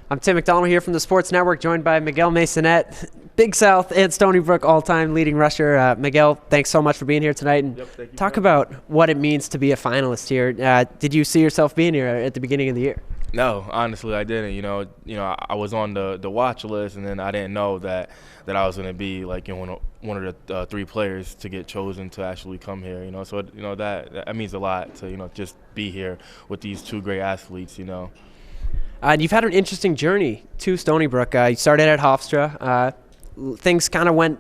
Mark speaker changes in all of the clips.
Speaker 1: I'm Tim McDonald here from the Sports Network, joined by Miguel Maysonet, Big South and Stony Brook all-time leading rusher. Miguel, thanks so much for being here tonight. And talk about what it means to be a finalist here. Did you see yourself being here at the beginning of the year?
Speaker 2: No, honestly, I didn't. I was on the watch list, and then I didn't know that I was going to be like one of the three players to get chosen to actually come here. So that means a lot to just be here with these two great athletes.
Speaker 1: And you've had an interesting journey to Stony Brook. You started at Hofstra. Things kind of went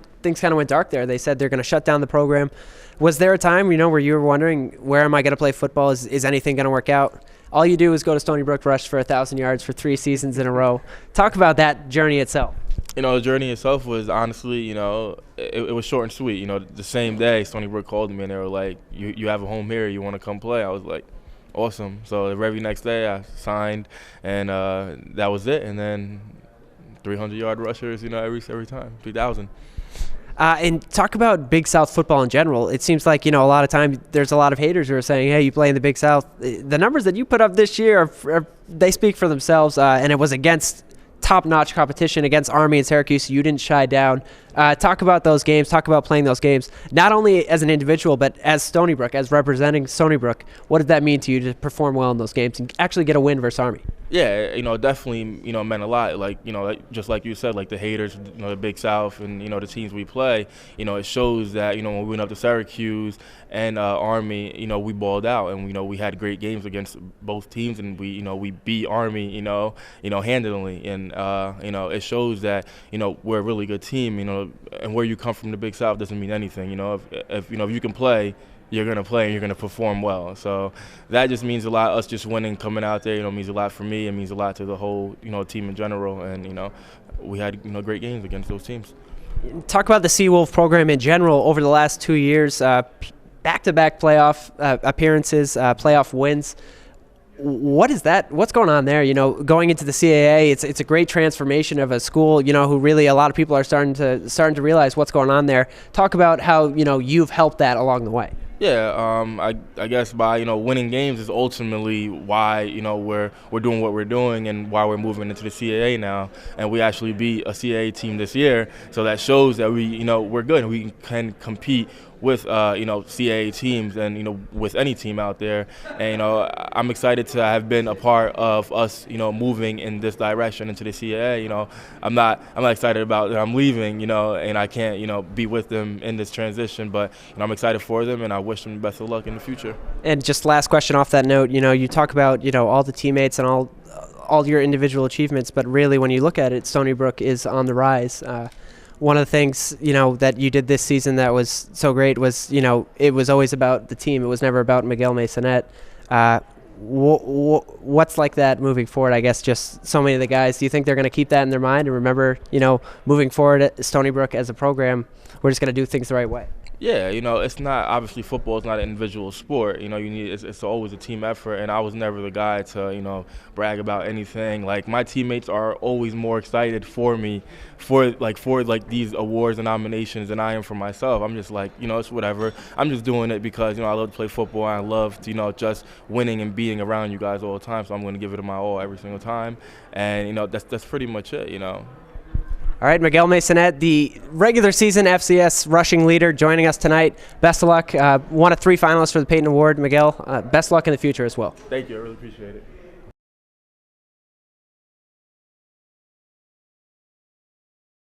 Speaker 1: dark there. They said they're going to shut down the program. Was there a time, where you were wondering, where am I going to play football? Is anything going to work out? All you do is go to Stony Brook, rush for 1,000 yards for 3 seasons in a row. Talk about that journey itself.
Speaker 2: The journey itself was honestly, it was short and sweet. The same day Stony Brook called me and they were like, you have a home here, you want to come play? I was like, awesome. So the very next day I signed, and that was it. And then 300-yard rushers, every time, 3,000.
Speaker 1: And talk about Big South football in general. It seems like, a lot of times there's a lot of haters who are saying, hey, you play in the Big South. The numbers that you put up this year, they speak for themselves, and it was against top-notch competition against Army and Syracuse. You didn't shy down. Talk about those games. Talk about playing those games, not only as an individual, but as Stony Brook, as representing Stony Brook. What did that mean to you to perform well in those games and actually get a win versus Army?
Speaker 2: Yeah, definitely, meant a lot. Like, just like you said, like the haters, the Big South and, the teams we play, it shows that, when we went up to Syracuse and Army, we balled out and, we had great games against both teams and we beat Army, handily. And, it shows that, we're a really good team, and where you come from the Big South doesn't mean anything. If you can play, you're going to play and you're going to perform well. So that just means a lot. Us just winning, coming out there, means a lot for me. It means a lot to the whole, team in general. And, we had, great games against those teams.
Speaker 1: Talk about the Seawolf program in general over the last 2 years, back-to-back playoff appearances, playoff wins. What is that? What's going on there? Going into the CAA, it's a great transformation of a school, who really a lot of people are starting to realize what's going on there. Talk about how, you've helped that along the way.
Speaker 2: Yeah, I guess by winning games is ultimately why we're doing what we're doing and why we're moving into the CAA now, and we actually beat a CAA team this year. So that shows that we're good and we can compete with CAA teams and with any team out there. And I'm excited to have been a part of us moving in this direction into the CAA. I'm not excited about that I'm leaving and I can't be with them in this transition, but I'm excited for them and I wish them the best of luck in the future. And
Speaker 1: just last question off that note, you talk about all the teammates and all your individual achievements, but really when you look at it, Stony Brook is on the rise. One of the things, that you did this season that was so great was, it was always about the team. It was never about Miguel Maysonet. What's like that moving forward? I guess just so many of the guys, do you think they're going to keep that in their mind and remember, moving forward at Stony Brook as a program, we're just going to do things the right way?
Speaker 2: Yeah, it's not, obviously football is not an individual sport. It's always a team effort, and I was never the guy to, brag about anything. Like, my teammates are always more excited for me for these awards and nominations than I am for myself. I'm just like, it's whatever. I'm just doing it because, I love to play football and I love to, just winning and being around you guys all the time. So I'm going to give it my all every single time. And, that's pretty much it,
Speaker 1: All right, Miguel Maysonet, the regular season FCS rushing leader, joining us tonight. Best of luck. One of 3 finalists for the Peyton Award. Miguel, best of luck in the future as well.
Speaker 2: Thank you. I really appreciate it.